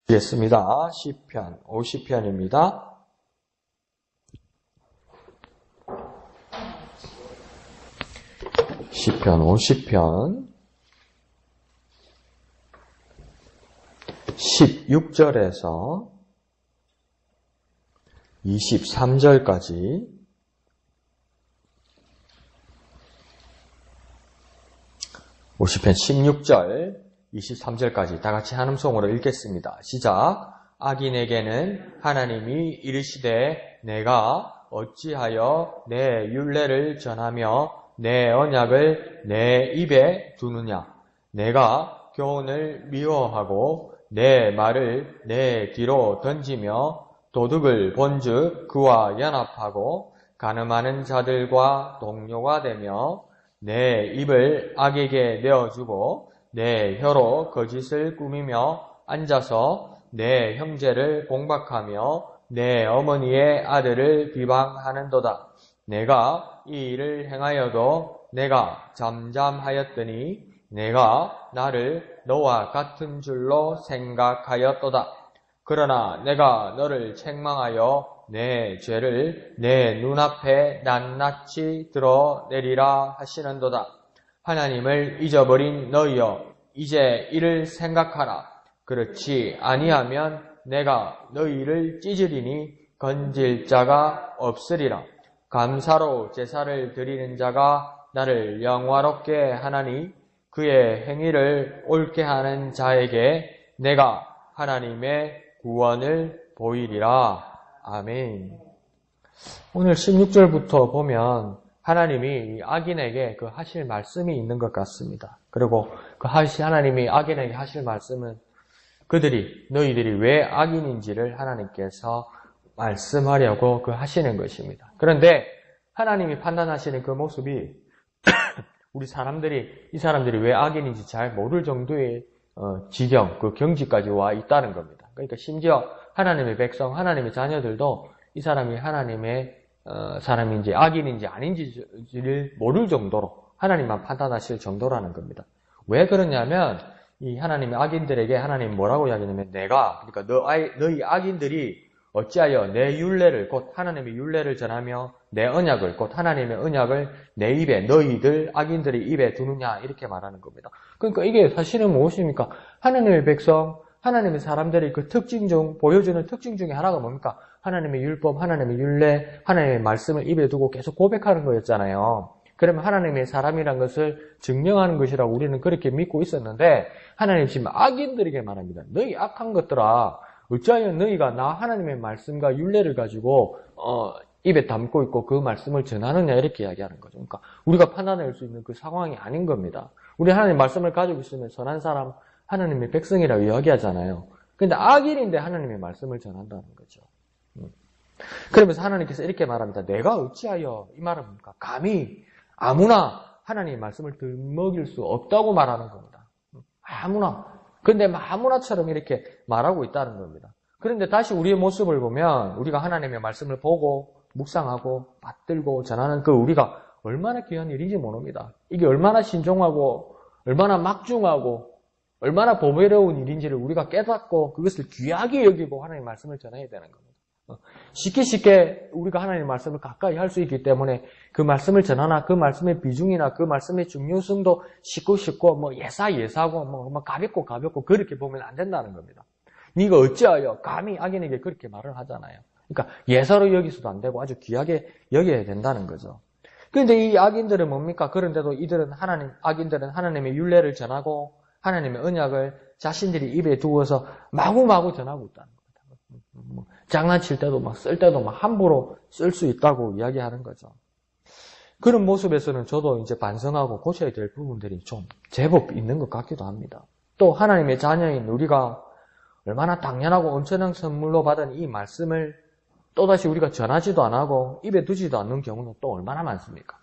보겠습니다. 시편 50편입니다. 시편 50편 16절에서 23절까지 (50편) 16절 23절까지 다 같이 한음성으로 읽겠습니다. 시작. 악인에게는 하나님이 이르시되 내가 어찌하여 내 율례를 전하며 내 언약을 내 입에 두느냐. 내가 교훈을 미워하고 내 말을 내 뒤로 던지며 도둑을 본즉 그와 연합하고 간음하는 자들과 동료가 되며 내 입을 악에게 내어주고 내 혀로 거짓을 꾸미며 앉아서 내 형제를 공박하며 내 어머니의 아들을 비방하는도다. 내가 이 일을 행하여도 내가 잠잠하였더니 내가 나를 너와 같은 줄로 생각하였도다. 그러나 내가 너를 책망하여 내 죄를 내 눈앞에 낱낱이 드러내리라 하시는도다. 하나님을 잊어버린 너희여, 이제 이를 생각하라. 그렇지 아니하면 내가 너희를 찢으리니 건질 자가 없으리라. 감사로 제사를 드리는 자가 나를 영화롭게 하나니 그의 행위를 옳게 하는 자에게 내가 하나님의 구원을 보이리라. 아멘. 오늘 16절부터 보면 하나님이 악인에게 그 하실 말씀이 있는 것 같습니다. 그리고 그 하나님이 악인에게 하실 말씀은 너희들이 왜 악인인지를 하나님께서 말씀하려고 그 하시는 것입니다. 그런데 하나님이 판단하시는 그 모습이 이 사람들이 왜 악인인지 잘 모를 정도의 지경, 그 경지까지 와 있다는 겁니다. 그러니까 심지어 하나님의 백성, 하나님의 자녀들도 이 사람이 하나님의 사람인지 악인인지 아닌지를 모를 정도로 하나님만 판단하실 정도라는 겁니다. 왜 그러냐면 이 하나님의 악인들에게 하나님 뭐라고 이야기하냐면 그러니까 너희 악인들이 어찌하여 내 율례를 곧 하나님의 율례를 전하며 내 언약을 곧 하나님의 언약을 내 입에 너희들 악인들이 입에 두느냐 이렇게 말하는 겁니다. 그러니까 이게 사실은 무엇입니까? 하나님의 백성, 하나님의 사람들이 그 보여주는 특징 중에 하나가 뭡니까? 하나님의 율법, 하나님의 율례, 하나님의 말씀을 입에 두고 계속 고백하는 거였잖아요. 그러면 하나님의 사람이란 것을 증명하는 것이라고 우리는 그렇게 믿고 있었는데 하나님 지금 악인들에게 말합니다. 너희 악한 것들아, 어찌하여 너희가 나 하나님의 말씀과 율례를 가지고 입에 담고 있고 그 말씀을 전하느냐 이렇게 이야기하는 거죠. 그러니까 우리가 판단할 수 있는 그 상황이 아닌 겁니다. 우리 하나님의 말씀을 가지고 있으면 선한 사람, 하나님의 백성이라고 이야기하잖아요. 그런데 악인인데 하나님의 말씀을 전한다는 거죠. 그러면서 하나님께서 이렇게 말합니다. 내가 어찌하여, 이 말은 뭡니까? 감히 아무나 하나님의 말씀을 들먹일 수 없다고 말하는 겁니다. 아무나. 근데 아무나처럼 이렇게 말하고 있다는 겁니다. 그런데 다시 우리의 모습을 보면 우리가 하나님의 말씀을 보고 묵상하고 받들고 전하는 그 우리가 얼마나 귀한 일인지 모릅니다. 이게 얼마나 신중하고 얼마나 막중하고 얼마나 보배로운 일인지를 우리가 깨닫고 그것을 귀하게 여기고 하나님의 말씀을 전해야 되는 겁니다. 쉽게 우리가 하나님의 말씀을 가까이 할 수 있기 때문에 그 말씀을 전하나 그 말씀의 비중이나 그 말씀의 중요성도 쉽고 예사고 가볍고 그렇게 보면 안 된다는 겁니다. 네가 어찌하여 감히 악인에게 그렇게 말을 하잖아요. 그러니까 예사로 여기서도 안 되고 아주 귀하게 여겨야 된다는 거죠. 그런데 이 악인들은 뭡니까? 그런데도 악인들은 하나님의 율례를 전하고 하나님의 언약을 자신들이 입에 두어서 마구마구 전하고 있다는 겁니다. 장난칠 때도 쓸 때도 함부로 쓸 수 있다고 이야기하는 거죠. 그런 모습에서는 저도 이제 반성하고 고쳐야 될 부분들이 좀 제법 있는 것 같기도 합니다. 또 하나님의 자녀인 우리가 얼마나 당연하고 엄청난 선물로 받은 이 말씀을 또다시 우리가 전하지도 안 하고 입에 두지도 않는 경우는 또 얼마나 많습니까?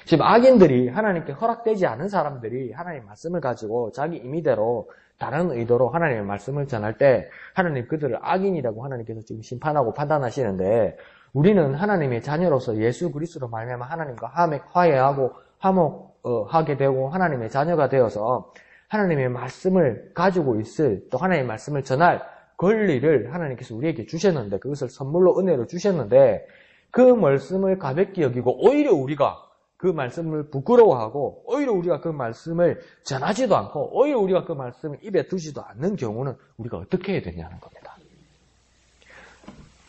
지금 악인들이 하나님께 허락되지 않은 사람들이 하나님의 말씀을 가지고 자기 임의대로 다른 의도로 하나님의 말씀을 전할 때 하나님 그들을 악인이라고 하나님께서 지금 심판하고 판단하시는데 우리는 하나님의 자녀로서 예수 그리스도로 말미암아 하나님과 화해하고 화목하게 되고 하나님의 자녀가 되어서 하나님의 말씀을 가지고 있을 또 하나님의 말씀을 전할 권리를 하나님께서 우리에게 주셨는데, 그것을 선물로 은혜로 주셨는데, 그 말씀을 가볍게 여기고 오히려 우리가 그 말씀을 부끄러워하고 오히려 우리가 그 말씀을 전하지도 않고 오히려 우리가 그 말씀을 입에 두지도 않는 경우는 우리가 어떻게 해야 되냐는 겁니다.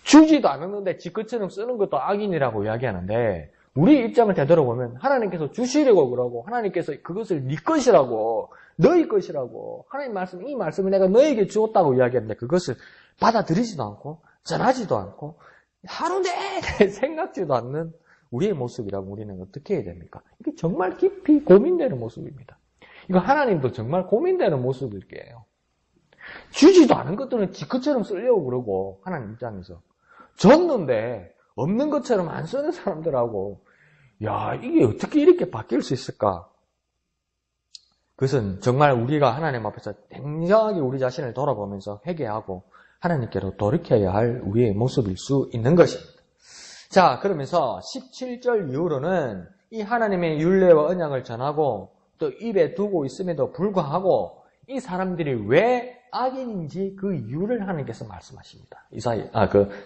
주지도 않았는데 지 것처럼 쓰는 것도 악인이라고 이야기하는데, 우리 입장을 되돌아보면 하나님께서 주시려고 그러고 하나님께서 그것을 네 것이라고, 너희 것이라고, 하나님 말씀, 이 말씀을 내가 너에게 주었다고 이야기하는데 그것을 받아들이지도 않고 전하지도 않고 하루 내내 생각지도 않는 우리의 모습이라고 우리는 어떻게 해야 됩니까? 이게 정말 깊이 고민되는 모습입니다. 이거 하나님도 정말 고민되는 모습일 거예요. 주지도 않은 것들은 지 것처럼 쓰려고 그러고, 하나님 입장에서 줬는데 없는 것처럼 안 쓰는 사람들하고, 야, 이게 어떻게 이렇게 바뀔 수 있을까? 그것은 정말 우리가 하나님 앞에서 냉정하게 우리 자신을 돌아보면서 회개하고 하나님께로 돌이켜야 할 우리의 모습일 수 있는 것입니다. 자, 그러면서 17절 이후로는 이 하나님의 율례와 언약을 전하고 또 입에 두고 있음에도 불구하고 이 사람들이 왜 악인인지 그 이유를 하나님께서 말씀하십니다.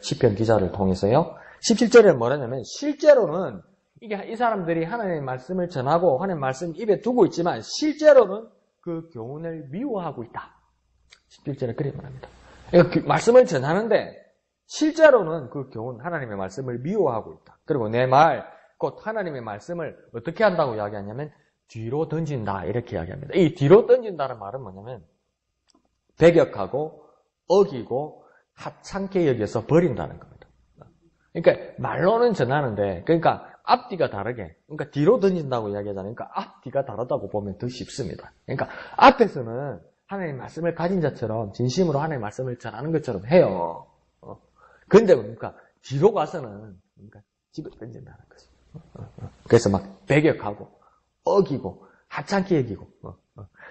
시편 기자를 통해서요. 17절에 뭐라냐면, 실제로는 이 사람들이 하나님의 말씀을 전하고 하나님의 말씀을 입에 두고 있지만 실제로는 그 교훈을 미워하고 있다. 17절에 그렇게 말합니다. 그러니까 그 말씀을 전하는데 실제로는 그 교훈, 하나님의 말씀을 미워하고 있다. 그리고 내 말, 곧 하나님의 말씀을 어떻게 한다고 이야기하냐면 뒤로 던진다, 이렇게 이야기합니다. 이 뒤로 던진다는 말은 뭐냐면 배격하고 어기고 하찮게 여겨서 버린다는 겁니다. 그러니까 말로는 전하는데, 그러니까 앞뒤가 다르게, 그러니까 뒤로 던진다고 이야기하잖아요. 그러니까 앞뒤가 다르다고 보면 더 쉽습니다. 그러니까 앞에서는 하나님의 말씀을 가진 자처럼 진심으로 하나님의 말씀을 전하는 것처럼 해요. 근데 뭡니까? 뒤로 가서는 집에 던진다는 거죠. 그래서 막 배격하고 어기고 하찮게 여기고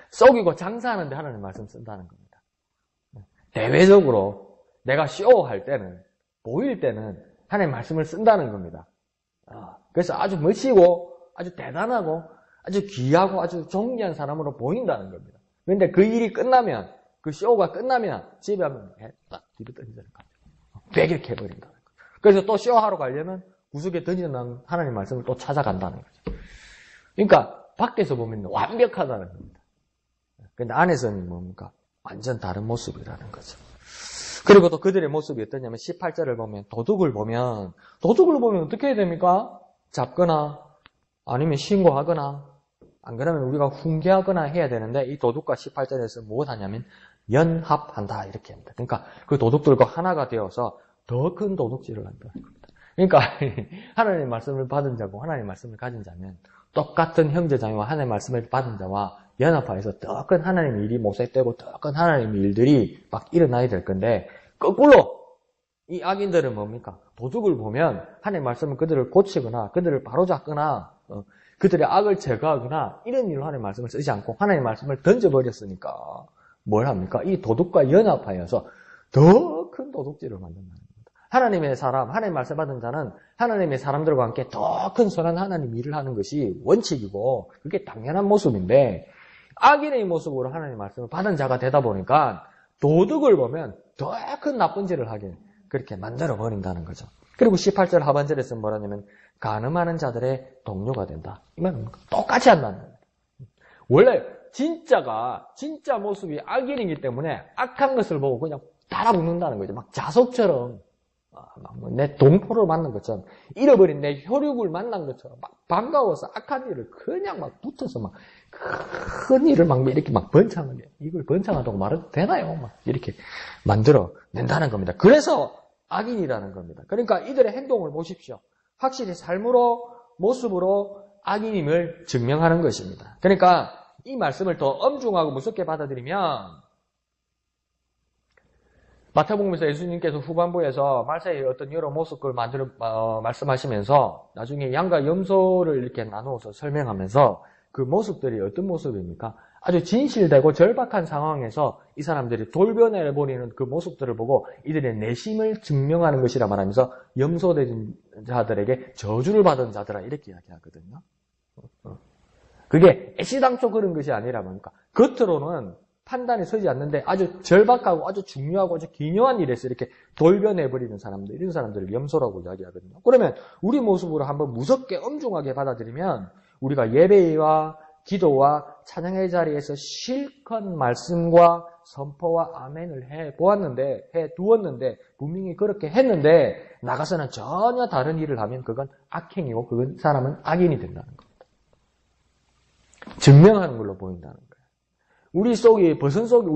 썩이고 장사하는데 하나님의 말씀 쓴다는 겁니다. 대외적으로 내가 쇼할 때는, 보일 때는 하나님의 말씀을 쓴다는 겁니다. 그래서 아주 멋지고 아주 대단하고 아주 귀하고 아주 존귀한 사람으로 보인다는 겁니다. 그런데 그 일이 끝나면, 그 쇼가 끝나면 집에 하면 딱 뒤로 던지는 겁니다. 배격해버린다는 거죠. 그래서 또 쇼하러 가려면 구석에 던져놓은 하나님 말씀을 또 찾아간다는 거죠. 그러니까 밖에서 보면 완벽하다는 겁니다. 그런데 안에서는 뭡니까? 완전 다른 모습이라는 거죠. 그리고 또 그들의 모습이 어떠냐면 18절을 보면 도둑을 보면 어떻게 해야 됩니까? 잡거나 아니면 신고하거나 안 그러면 우리가 훈계하거나 해야 되는데, 이 도둑과 18절에서 무엇 하냐면 연합한다, 이렇게 합니다. 그러니까 그 도둑들과 하나가 되어서 더 큰 도둑질을 한다는 겁니다. 그러니까 하나님의 말씀을 받은 자고 하나님의 말씀을 가진 자면 똑같은 형제자매와 하나님의 말씀을 받은 자와 연합하여서 더 큰 하나님의 일이 모색되고 더 큰 하나님의 일들이 막 일어나야 될 건데, 거꾸로 이 악인들은 뭡니까? 도둑을 보면 하나님의 말씀은 그들을 고치거나 그들을 바로잡거나 그들의 악을 제거하거나 이런 일로 하나님의 말씀을 쓰지 않고 하나님의 말씀을 던져버렸으니까 뭘 합니까? 이 도둑과 연합하여서 더 큰 도둑질을 만든다는 겁니다. 하나님의 사람, 하나님의 말씀 받은 자는 하나님의 사람들과 함께 더 큰 선한 하나님 일을 하는 것이 원칙이고 그게 당연한 모습인데, 악인의 모습으로 하나님의 말씀을 받은 자가 되다 보니까 도둑을 보면 더 큰 나쁜 짓을 하게 그렇게 만들어 버린다는 거죠. 그리고 18절 하반절에서 뭐라냐면 간음하는 자들의 동료가 된다. 이 말은 똑같이 한다는 거예요. 원래 진짜 모습이 악인이기 때문에 악한 것을 보고 그냥 달아붙는다는 거죠. 막 자석처럼, 내 동포를 만난 것처럼, 잃어버린 내 혈육을 만난 것처럼 막 반가워서 악한 일을 그냥 막 붙어서 막 큰 일을 막 이렇게 막 번창하게, 이걸 번창하다고 말해도 되나요? 막 이렇게 만들어 낸다는 겁니다. 그래서 악인이라는 겁니다. 그러니까 이들의 행동을 보십시오. 확실히 삶으로, 모습으로 악인임을 증명하는 것입니다. 그러니까 이 말씀을 더 엄중하고 무섭게 받아들이면, 마태복음에서 예수님께서 후반부에서 말세의 어떤 여러 모습을 말씀하시면서 나중에 양과 염소를 이렇게 나누어서 설명하면서 그 모습들이 어떤 모습입니까? 아주 진실되고 절박한 상황에서 이 사람들이 돌변해 버리는 그 모습들을 보고 이들의 내심을 증명하는 것이라 말하면서 염소된 자들에게 저주를 받은 자들아, 이렇게 이야기하거든요. 그게 애시당초 그런 것이 아니라 뭡니까? 겉으로는 판단이 서지 않는데 아주 절박하고 아주 중요하고 아주 기묘한 일에서 이렇게 돌변해버리는 사람들, 이런 사람들을 염소라고 이야기하거든요. 그러면 우리 모습으로 한번 무섭게 엄중하게 받아들이면 우리가 예배와 기도와 찬양의 자리에서 실컷 말씀과 선포와 아멘을 해 두었는데 분명히 그렇게 했는데 나가서는 전혀 다른 일을 하면 그건 악행이고 그건 사람은 악인이 된다는 겁니다. 증명하는 걸로 보인다는 거예요. 우리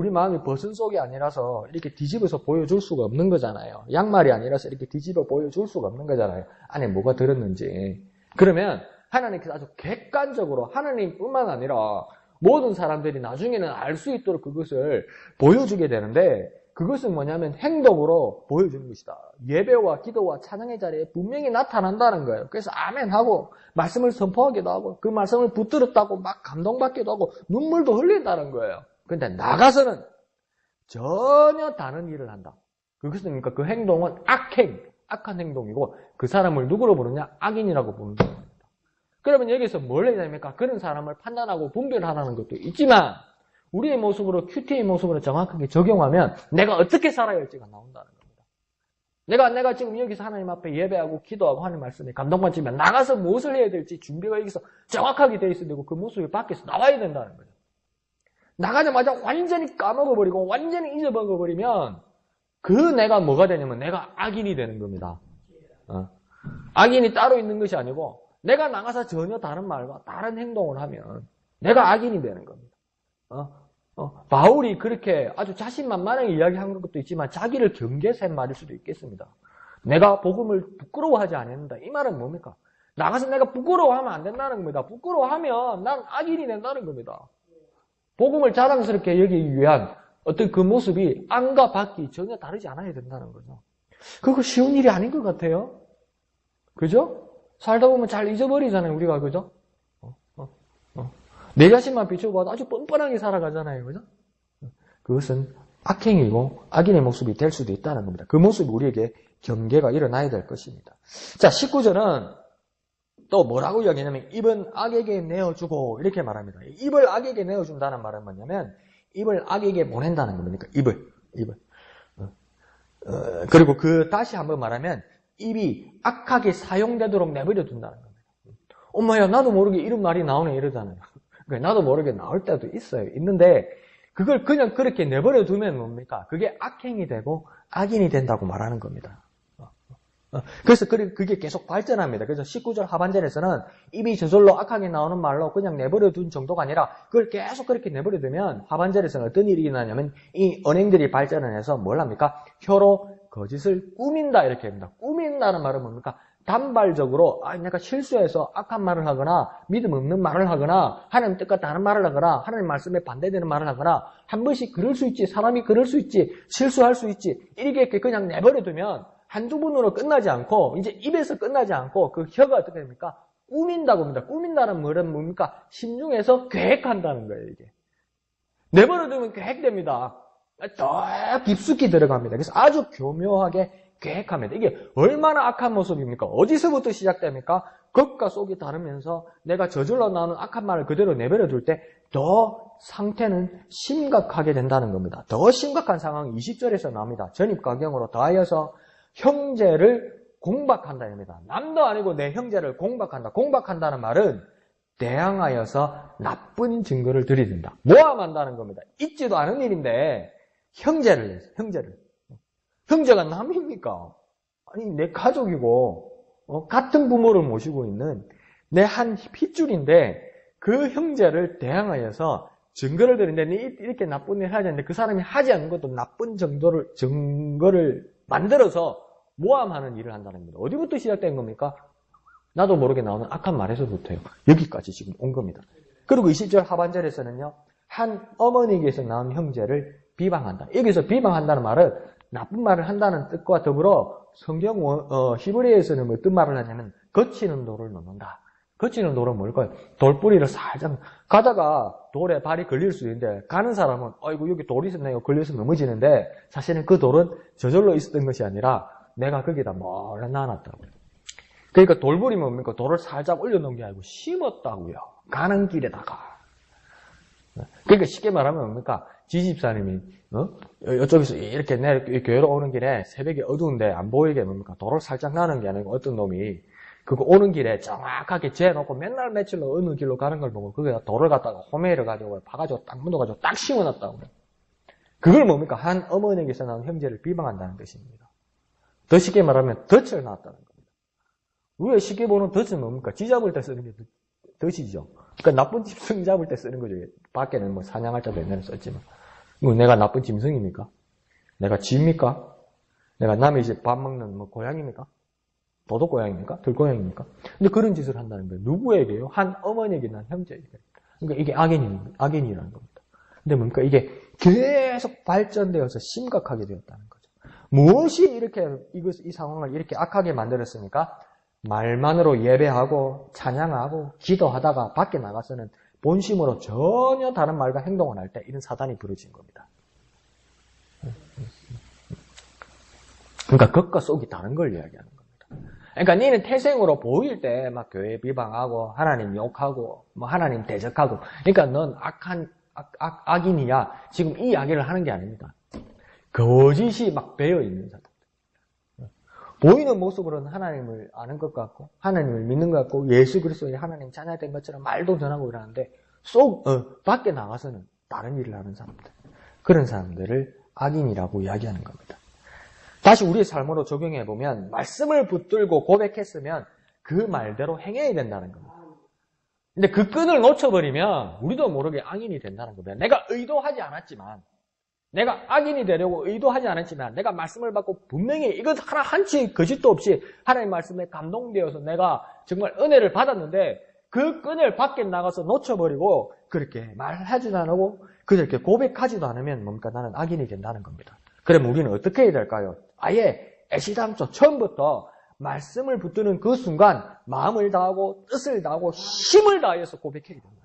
마음이 버선 속이 아니라서 이렇게 뒤집어서 보여줄 수가 없는 거잖아요. 양말이 아니라서 이렇게 뒤집어 보여줄 수가 없는 거잖아요. 안에 뭐가 들었는지. 그러면 하나님께서 아주 객관적으로 하나님뿐만 아니라 모든 사람들이 나중에는 알 수 있도록 그것을 보여주게 되는데 그것은 뭐냐면 행동으로 보여주는 것이다. 예배와 기도와 찬양의 자리에 분명히 나타난다는 거예요. 그래서 아멘하고 말씀을 선포하기도 하고 그 말씀을 붙들었다고 막 감동받기도 하고 눈물도 흘린다는 거예요. 그런데 나가서는 전혀 다른 일을 한다. 그것은 그러니까 그 행동은 악한 행동이고 그 사람을 누구로 부르냐? 악인이라고 부르는 겁니다. 그러면 여기서 뭘 해야 됩니까? 그런 사람을 판단하고 분별하라는 것도 있지만 우리의 모습으로 큐티의 모습으로 정확하게 적용하면 내가 어떻게 살아야 할지가 나온다는 겁니다. 내가 지금 여기서 하나님 앞에 예배하고 기도하고 하는 말씀에 감동받지만 나가서 무엇을 해야 될지 준비가 여기서 정확하게 되어 있어야 되고 그 모습이 밖에서 나와야 된다는 거죠. 나가자마자 완전히 까먹어버리고 완전히 잊어먹어버리면 그 내가 뭐가 되냐면 내가 악인이 되는 겁니다. 악인이 따로 있는 것이 아니고 내가 나가서 전혀 다른 말과 다른 행동을 하면 내가 악인이 되는 겁니다. 바울이 그렇게 아주 자신만만하게 이야기한 것도 있지만 자기를 경계해서 한 말일 수도 있겠습니다. 내가 복음을 부끄러워하지 않는다. 이 말은 뭡니까? 나가서 내가 부끄러워하면 안 된다는 겁니다. 부끄러워하면 난 악인이 된다는 겁니다. 복음을 자랑스럽게 여기기 위한 어떤 그 모습이 안과 밖이 전혀 다르지 않아야 된다는 거죠. 그거 쉬운 일이 아닌 것 같아요. 그죠? 살다 보면 잘 잊어버리잖아요, 우리가, 그죠? 내 자신만 비춰봐도 아주 뻔뻔하게 살아가잖아요, 그죠? 그것은 악행이고 악인의 모습이 될 수도 있다는 겁니다. 그 모습이 우리에게 경계가 일어나야 될 것입니다. 자, 19절은 또 뭐라고 이야기하냐면, 입은 악에게 내어주고, 이렇게 말합니다. 입을 악에게 내어준다는 말은 뭐냐면, 입을 악에게 보낸다는 겁니다. 입을. 그리고 다시 한번 말하면, 입이 악하게 사용되도록 내버려 둔다는 겁니다. 엄마야, 나도 모르게 이런 말이 나오네, 이러잖아요. 그러니까 나도 모르게 나올 때도 있어요. 있는데, 그걸 그냥 그렇게 내버려 두면 뭡니까? 그게 악행이 되고 악인이 된다고 말하는 겁니다. 그래서 그게 계속 발전합니다. 그래서 19절 하반절에서는 입이 저절로 악하게 나오는 말로 그냥 내버려 둔 정도가 아니라 그걸 계속 그렇게 내버려 두면 하반절에서는 어떤 일이 일어나냐면 이 언행들이 발전을 해서 뭘 합니까? 혀로 거짓을 꾸민다 이렇게 합니다. 꾸민다는 말은 뭡니까? 단발적으로 내가 실수해서 악한 말을 하거나 믿음 없는 말을 하거나 하나님 뜻과 다른 말을 하거나 하나님 말씀에 반대되는 말을 하거나 한 번씩 그럴 수 있지, 사람이 그럴 수 있지, 실수할 수 있지 이렇게 그냥 내버려 두면 한두 번으로 끝나지 않고 이제 입에서 끝나지 않고 그 혀가 어떻게 됩니까? 꾸민다고 합니다. 꾸민다는 말은 뭡니까? 심중에서 계획한다는 거예요. 이게 내버려 두면 계획됩니다. 더 깊숙이 들어갑니다. 그래서 아주 교묘하게 계획합니다. 이게 얼마나 악한 모습입니까? 어디서부터 시작됩니까? 겉과 속이 다르면서 내가 저절로 나오는 악한 말을 그대로 내버려 둘 때 더 상태는 심각하게 된다는 겁니다. 더 심각한 상황이 20절에서 나옵니다. 전입가경으로 더하여서 형제를 공박한다입니다. 남도 아니고 내 형제를 공박한다. 공박한다는 말은 대항하여서 나쁜 증거를 들이댄다. 모함한다는 겁니다. 있지도 않은 일인데 형제를. 형제가 남입니까? 아니 내 가족이고 같은 부모를 모시고 있는 내 한 핏줄인데 그 형제를 대항하여서 증거를 드리는데 이렇게 나쁜 일을 해야 되는데 그 사람이 하지 않는 것도 나쁜 증거를 만들어서 모함하는 일을 한다는 겁니다. 어디부터 시작된 겁니까? 나도 모르게 나오는 악한 말에서부터요. 여기까지 지금 온 겁니다. 그리고 20절 하반절에서는요. 한 어머니에게서 나온 형제를 비방한다. 여기서 비방한다는 말은 나쁜 말을 한다는 뜻과 더불어 성경 히브리어에서는 어떤 말을 하냐면 거치는 돌을 놓는다. 거치는 돌은 뭘까요? 돌뿌리를 살짝 가다가 돌에 발이 걸릴 수 있는데 가는 사람은 아이고 여기 돌이 있었네요. 걸려서 넘어지는데 사실은 그 돌은 저절로 있었던 것이 아니라 내가 거기다 몰래 놔놨다고요. 그러니까 돌뿌리면 뭡니까? 돌을 살짝 올려놓은 게 아니고 심었다고요. 가는 길에다가. 그러니까 쉽게 말하면 뭡니까? 지집사님이 이쪽에서 이렇게 내 교회로 오는 길에 새벽에 어두운데 안 보이게 뭡니까? 도로를 살짝 나는 게 아니고 어떤 놈이 그거 오는 길에 정확하게 재놓고 맨날 며칠로 어느 길로 가는 걸 보고 그게 도로를 갖다가 호메이를 가지고 파가지고 딱 묻어가지고 딱 심어놨다고 그래. 그걸 뭡니까? 한 어머니에게서 나온 형제를 비방한다는 뜻입니다. 더 쉽게 말하면 덫을 놨다는 겁니다. 우리가 쉽게 보는 덫은 뭡니까? 쥐 잡을 때 쓰는 게 덫이죠. 그러니까 나쁜 짐승 잡을 때 쓰는 거죠. 밖에는 뭐 사냥할 때도 옛날에 썼지만. 뭐 내가 나쁜 짐승입니까? 내가 쥐입니까? 내가 남의 집 밥 먹는 뭐 고양입니까? 도둑고양입니까? 들고양입니까? 근데 그런 짓을 한다는 거예요. 누구에게요? 한 어머니에게 난 형제에게. 그러니까 이게 악인이라는 겁니다. 근데 뭡니까? 이게 계속 발전되어서 심각하게 되었다는 거죠. 무엇이 이렇게 이 상황을 이렇게 악하게 만들었습니까? 말만으로 예배하고 찬양하고 기도하다가 밖에 나가서는 본심으로 전혀 다른 말과 행동을 할 때 이런 사단이 부러진 겁니다. 그러니까 겉과 속이 다른 걸 이야기하는 겁니다. 그러니까 너는 태생으로 보일 때 막 교회 비방하고 하나님 욕하고 뭐 하나님 대적하고 그러니까 넌 악인이야. 지금 이 이야기를 하는 게 아닙니다. 거짓이 막 배어 있는 사람. 보이는 모습으로는 하나님을 아는 것 같고 하나님을 믿는 것 같고 예수 그리스도의 하나님 자녀된 것처럼 말도 전하고 이러는데 밖에 나가서는 다른 일을 하는 사람들. 그런 사람들을 악인이라고 이야기하는 겁니다. 다시 우리의 삶으로 적용해보면 말씀을 붙들고 고백했으면 그 말대로 행해야 된다는 겁니다. 근데 그 끈을 놓쳐버리면 우리도 모르게 악인이 된다는 겁니다. 내가 의도하지 않았지만 내가 악인이 되려고 의도하지 않았지만 내가 말씀을 받고 분명히 이것 하나 한치 거짓도 없이 하나님의 말씀에 감동되어서 내가 정말 은혜를 받았는데 그 끈을 밖에 나가서 놓쳐버리고 그렇게 말하지도 않고 그렇게 고백하지도 않으면 뭡니까? 나는 악인이 된다는 겁니다. 그럼 우리는 어떻게 해야 될까요? 아예 애시당초 처음부터 말씀을 붙드는 그 순간 마음을 다하고 뜻을 다하고 힘을 다해서 고백해야 된다는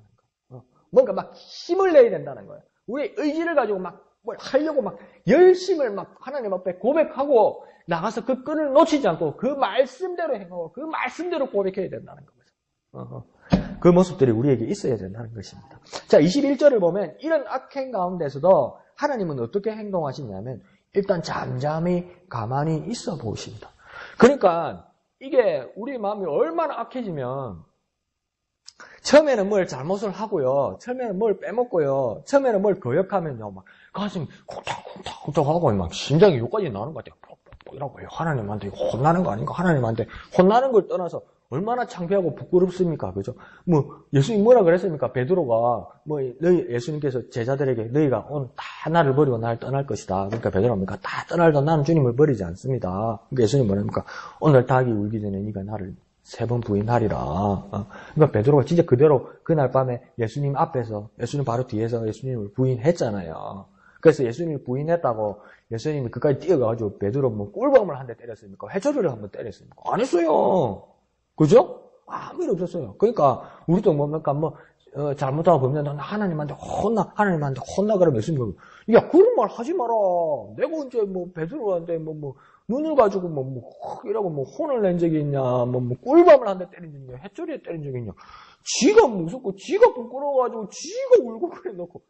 거예요. 뭔가 막 힘을 내야 된다는 거예요. 우리의 의지를 가지고 막 뭘 하려고 막 열심을 막 하나님 앞에 고백하고 나가서 그 끈을 놓치지 않고 그 말씀대로 행하고 그 말씀대로 고백해야 된다는 거죠. 그 모습들이 우리에게 있어야 된다는 것입니다. 자, 21절을 보면 이런 악행 가운데서도 하나님은 어떻게 행동하시냐면 일단 잠잠히 가만히 있어 보십니다. 그러니까 이게 우리 마음이 얼마나 악해지면 처음에는 뭘 잘못을 하고요. 처음에는 뭘 빼먹고요. 처음에는 뭘 거역하면요. 막 가슴이 쿵짝쿵짝 하고 막 심장이 여기까지 나오는 것 같아요. 이러고 하나님한테 혼나는 거 아닌가? 하나님한테 혼나는 걸 떠나서 얼마나 창피하고 부끄럽습니까? 그죠? 뭐 예수님 뭐라 그랬습니까? 베드로가 뭐 너희 예수님께서 제자들에게 너희가 오늘 다 나를 버리고 나를 떠날 것이다. 그러니까 베드로가 뭡니까? 다 떠날도 나는 주님을 버리지 않습니다. 그러니까 예수님 뭐랍니까? 오늘 닭이 울기 전에 네가 나를 3번 부인하리라. 그러니까 베드로가 진짜 그대로 그날 밤에 예수님 앞에서 예수님 바로 뒤에서 예수님을 부인했잖아요. 그래서 예수님을 부인했다고 예수님이 그까지 뛰어가가지고 베드로 뭐 꿀밤을 한 대 때렸습니까? 회초리를 한번 때렸습니까? 안 했어요. 그죠? 아무 일 없었어요. 그러니까 우리도 뭡니까? 잘못하고 보면 하나님한테 혼나 그러면 예수님 야 그런 말 하지 마라. 내가 언제 베드로한테 눈을 가지고 이라고 혼을 낸 적이 있냐, 꿀밤을 한 대 때린 적이 있냐, 해초리에 때린 적이 있냐. 지가 무섭고, 지가 부끄러워가지고, 지가 울고 그래 놓고.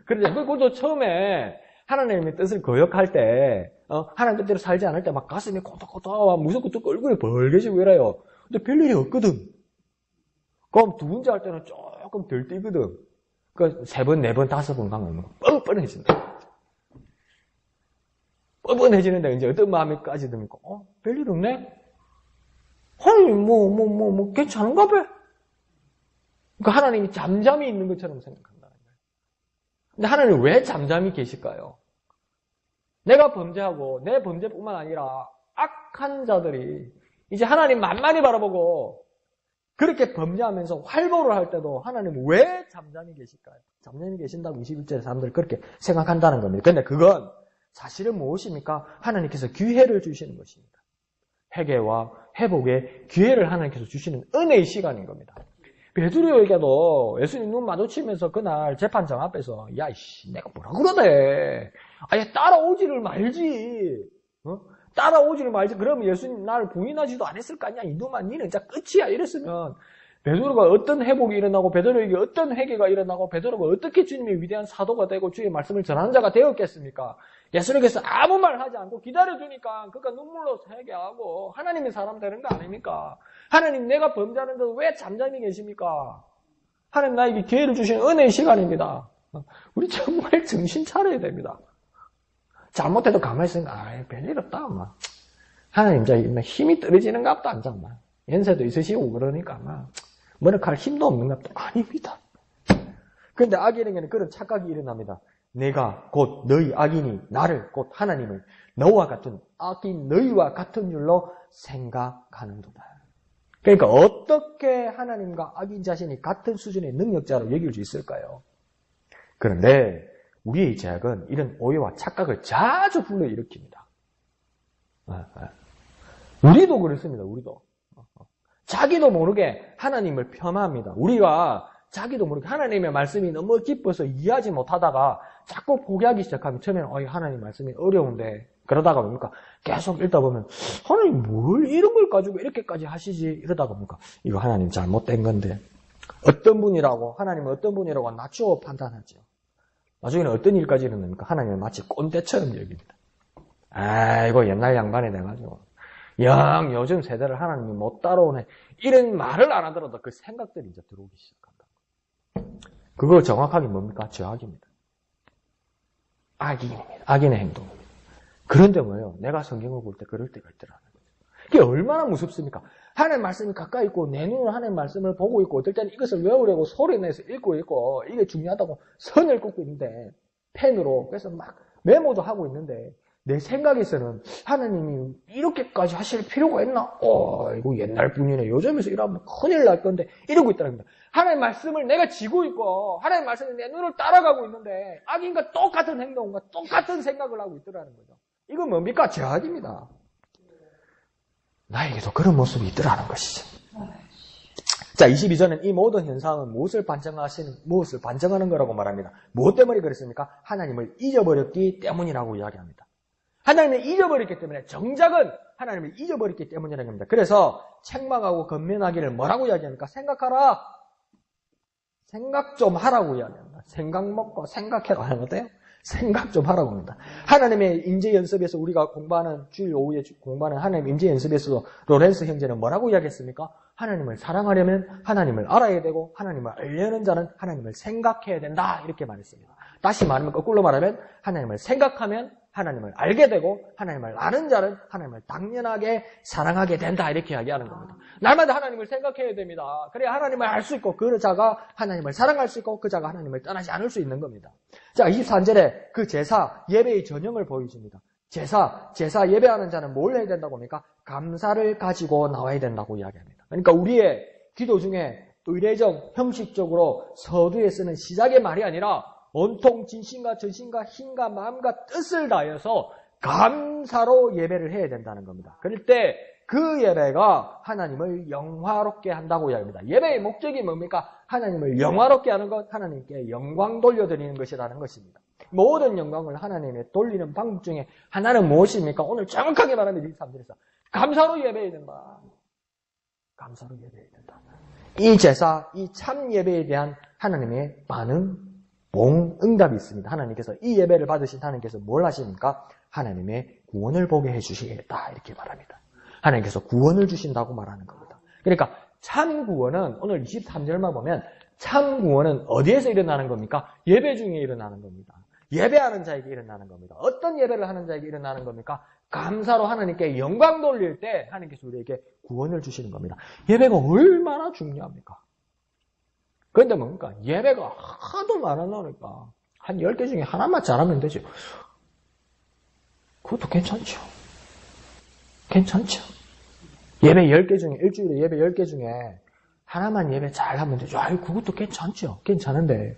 그러죠. 그것도 처음에 하나님의 뜻을 거역할 때, 하나님 뜻대로 살지 않을 때 막 가슴이 코닥코닥 무섭고 또 얼굴이 벌개지고 이래요. 근데 별일이 없거든. 그럼 두 번째 할 때는 조금 덜 뛰거든. 그러니까 3번, 4번, 5번 가면 뻔뻔해진다. 뻔뻔해지는데 이제 어떤 마음이까지 듭니까? 별일 없네? 하나님 괜찮은가 봐. 그러니까 하나님이 잠잠히 있는 것처럼 생각한다는 거예요. 근데 하나님이 왜 잠잠히 계실까요? 내가 범죄하고 내 범죄뿐만 아니라 악한 자들이 이제 하나님 만만히 바라보고 그렇게 범죄하면서 활보를 할 때도 하나님은 왜 잠잠히 계실까요? 잠잠히 계신다고 21절에 사람들이 그렇게 생각한다는 겁니다. 근데 그건 사실은 무엇입니까? 하나님께서 기회를 주시는 것입니다. 회개와 회복의 기회를 하나님께서 주시는 은혜의 시간인 겁니다. 베드로에게도 예수님 눈 마주치면서 그날 재판장 앞에서 야이씨 내가 뭐라 그러네. 아예 따라오지를 말지. 따라오지를 말지. 그러면 예수님 나를 부인하지도 않았을 거 아니야. 이놈아 니는 진짜 끝이야. 이랬으면 베드로가 어떤 회복이 일어나고 베드로에게 어떤 회개가 일어나고 베드로가 어떻게 주님의 위대한 사도가 되고 주의 말씀을 전하는 자가 되었겠습니까? 예수님께서 아무 말 하지 않고 기다려주니까 그가 눈물로 회개하고 하나님의 사람 되는 거 아닙니까? 하나님 내가 범죄하는데 왜 잠잠히 계십니까? 하나님 나에게 기회를 주신 은혜의 시간입니다. 우리 정말 정신 차려야 됩니다. 잘못해도 가만히 있으니까 별일 없다. 막. 하나님 이제 힘이 떨어지는가 보다. 막. 연세도 있으시고 그러니까 막. 뭐라 할 힘도 없는가 보다. 아닙니다. 그런데 악인에게는 그런 착각이 일어납니다. 내가 곧 너희 악인이 나를 곧 하나님을 너와 같은 악인 너희와 같은 줄로 생각하는도다. 그러니까 어떻게 하나님과 악인 자신이 같은 수준의 능력자로 여길 수 있을까요? 그런데 우리의 죄악은 이런 오해와 착각을 자주 불러일으킵니다. 우리도 그렇습니다. 우리도. 자기도 모르게 하나님을 폄하합니다. 우리가 자기도 모르게 하나님의 말씀이 너무 깊어서 이해하지 못하다가 자꾸 포기하기 시작하면 처음에는 하나님 말씀이 어려운데 그러다가 뭡니까? 계속 읽다 보면 하나님 뭘 이런 걸 가지고 이렇게까지 하시지? 이러다가 뭡니까? 이거 하나님 잘못된 건데 어떤 분이라고 하나님은 어떤 분이라고 낮추어 판단하죠. 나중에는 어떤 일까지 일어납니까? 하나님은 마치 꼰대처럼 여깁니다. 이거 옛날 양반이 돼가지고 요즘 세대를 하나님이 못 따라오네. 이런 말을 안 하더라도 그 생각들이 이제 들어오기 시작한다. 그거 정확하게 뭡니까? 죄악입니다. 악인입니다. 악인의 행동입니다. 그런데 뭐예요? 내가 성경을 볼 때 그럴 때가 있더라는 거죠. 그게 얼마나 무섭습니까? 하나님 말씀이 가까이 있고 내 눈으로 하나님 말씀을 보고 있고 어떨 때는 이것을 외우려고 소리내서 읽고 있고 이게 중요하다고 선을 긋고 있는데 펜으로 그래서 막 메모도 하고 있는데 내 생각에서는 하나님이 이렇게까지 하실 필요가 있나? 이거 옛날 분이네. 요즘에서 이러면 큰일 날 건데 이러고 있다는 겁니다. 하나님 말씀을 내가 지고 있고 하나님 말씀이 내 눈을 따라가고 있는데 악인과 똑같은 행동과 똑같은 생각을 하고 있더라는 거죠. 이건 뭡니까? 죄악입니다. 나에게도 그런 모습이 있더라는 것이죠. 자, 22절은 이 모든 현상은 무엇을 반증하는 거라고 말합니다. 무엇 때문에 그랬습니까? 하나님을 잊어버렸기 때문이라고 이야기합니다. 하나님을 잊어버렸기 때문에 정작은 하나님을 잊어버렸기 때문이라는 겁니다. 그래서 책망하고 건면하기를 뭐라고 이야기합니까? 생각하라. 생각 좀 하라고 이야기합니다. 생각 먹고 생각해라 하는 것 같아요. 생각 좀 하라고 합니다. 하나님의 임재 연습에서 우리가 공부하는 주일 오후에 공부하는 하나님 임재 연습에서도 로렌스 형제는 뭐라고 이야기했습니까? 하나님을 사랑하려면 하나님을 알아야 되고 하나님을 알려는 자는 하나님을 생각해야 된다 이렇게 말했습니다. 다시 말하면 거꾸로 말하면 하나님을 생각하면 하나님을 알게 되고 하나님을 아는 자는 하나님을 당연하게 사랑하게 된다 이렇게 이야기하는 겁니다. 날마다 하나님을 생각해야 됩니다. 그래야 하나님을 알 수 있고 그 자가 하나님을 사랑할 수 있고 그 자가 하나님을 떠나지 않을 수 있는 겁니다. 자, 23절에 그 제사 예배의 전형을 보여줍니다. 제사 예배하는 자는 뭘 해야 된다고 합니까? 감사를 가지고 나와야 된다고 이야기합니다. 그러니까 우리의 기도 중에 의례적, 형식적으로 서두에 쓰는 시작의 말이 아니라 온통 진심과 전심과 힘과 마음과 뜻을 다해서 감사로 예배를 해야 된다는 겁니다. 그럴 때 그 예배가 하나님을 영화롭게 한다고 이야기합니다. 예배의 목적이 뭡니까? 하나님을 영화롭게 하는 것, 하나님께 영광 돌려드리는 것이라는 것입니다. 모든 영광을 하나님에 돌리는 방법 중에 하나는 무엇입니까? 오늘 정확하게 말하면 23절에서 감사로 예배해야 된다. 감사로 예배해야 된다. 이 제사, 이 참 예배에 대한 하나님의 반응, 응답이 있습니다. 하나님께서 이 예배를 받으신 하나님께서 뭘 하십니까? 하나님의 구원을 보게 해주시겠다 이렇게 말합니다. 하나님께서 구원을 주신다고 말하는 겁니다. 그러니까 참 구원은 오늘 23절만 보면 참 구원은 어디에서 일어나는 겁니까? 예배 중에 일어나는 겁니다. 예배하는 자에게 일어나는 겁니다. 어떤 예배를 하는 자에게 일어나는 겁니까? 감사로 하나님께 영광 돌릴 때 하나님께서 우리에게 구원을 주시는 겁니다. 예배가 얼마나 중요합니까? 그런데 뭡니까? 예배가 하도 많아놓으니까 한 10개 중에 하나만 잘하면 되죠. 그것도 괜찮죠. 예배 10개 중에, 일주일에 예배 10개 중에 하나만 예배 잘하면 되죠. 그것도 괜찮죠. 괜찮은데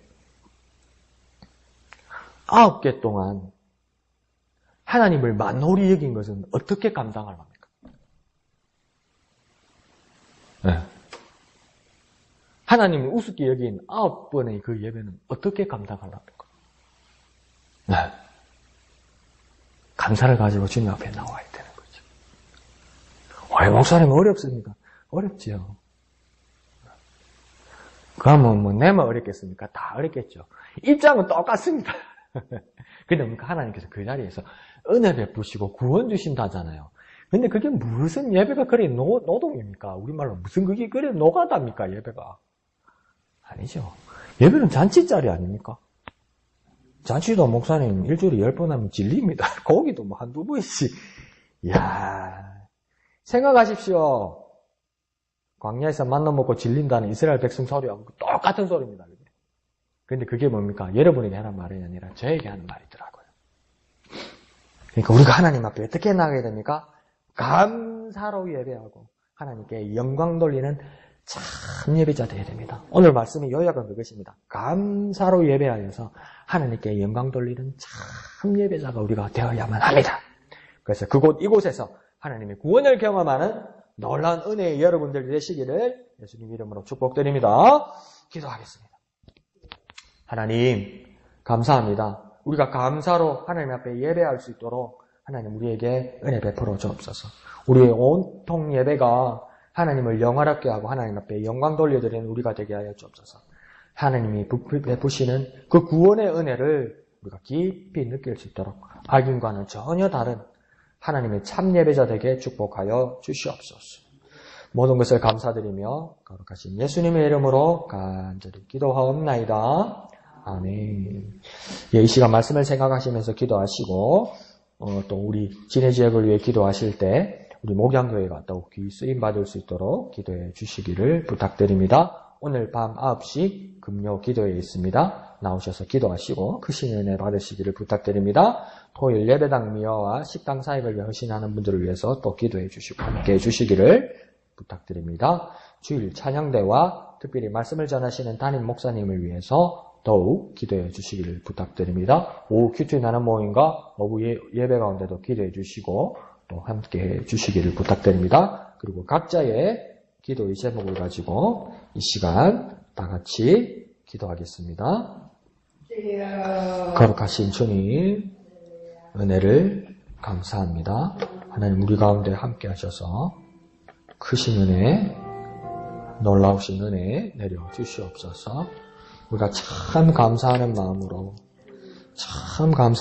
9개 동안 하나님을 만홀히 여긴 것은 어떻게 감당을 합니까? 네. 하나님을 우습게 여긴 9번의 그 예배는 어떻게 감당하랍니까? 네. 감사를 가지고 주님 앞에 나와야 되는 거죠. 목사님 어렵습니까? 어렵지요. 그러면 뭐 내만 어렵겠습니까? 다 어렵겠죠. 입장은 똑같습니다. 근데 하나님께서 그 자리에서 은혜 베푸시고 구원 주신다잖아요. 근데 그게 무슨 예배가 그래 노동입니까? 우리말로 무슨 그게 그래 노가다입니까? 예배가 아니죠. 예배는 잔치자리 아닙니까? 잔치도 목사님 일주일에 10번 하면 질립니다. 거기도 뭐 한두 번씩. 이야, 생각하십시오. 광야에서 만나 먹고 질린다는 이스라엘 백성 소리하고 똑같은 소리입니다. 근데 그게 뭡니까? 여러분에게 하는 말이 아니라 저에게 하는 말이더라고요. 그러니까 우리가 하나님 앞에 어떻게 나가야 됩니까? 감사로 예배하고 하나님께 영광 돌리는 참 예배자 되어야 됩니다. 오늘 말씀의 요약은 그것입니다. 감사로 예배하여서 하나님께 영광 돌리는 참 예배자가 우리가 되어야만 합니다. 그래서 이곳에서 하나님의 구원을 경험하는 놀라운 은혜의 여러분들 되시기를 예수님 이름으로 축복드립니다. 기도하겠습니다. 하나님 감사합니다. 우리가 감사로 하나님 앞에 예배할 수 있도록 하나님 우리에게 은혜 베풀어 주옵소서. 우리의 온통 예배가 하나님을 영화롭게 하고 하나님 앞에 영광 돌려드리는 우리가 되게 하여 주옵소서. 하나님이 베푸시는 그 구원의 은혜를 우리가 깊이 느낄 수 있도록 악인과는 전혀 다른 하나님의 참 예배자 되게 축복하여 주시옵소서. 모든 것을 감사드리며 거룩하신 예수님의 이름으로 간절히 기도하옵나이다. 아멘. 이 시간 말씀을 생각하시면서 기도하시고 또 우리 진해 지역을 위해 기도하실 때 우리 목양교회가 더욱 귀 쓰임 받을 수 있도록 기도해 주시기를 부탁드립니다. 오늘 밤 9시 금요 기도회에 있습니다. 나오셔서 기도하시고 크신 은혜 받으시기를 부탁드립니다. 토요일 예배당 미화와 식당 사역을 위해 헌신하는 분들을 위해서 또 기도해 주시고 함께 해 주시기를 부탁드립니다. 주일 찬양대와 특별히 말씀을 전하시는 담임 목사님을 위해서 더욱 기도해 주시기를 부탁드립니다. 오후 큐티 나눔 모임과 오후 예배 가운데도 기도해 주시고 또 함께 해 주시기를 부탁드립니다. 그리고 각자의 기도의 제목을 가지고 이 시간 다 같이 기도하겠습니다. 거룩하신 주님 은혜를 감사합니다. 하나님 우리 가운데 함께 하셔서 크신 은혜 놀라우신 은혜 내려 주시옵소서. 우리가 참 감사하는 마음으로 참 감사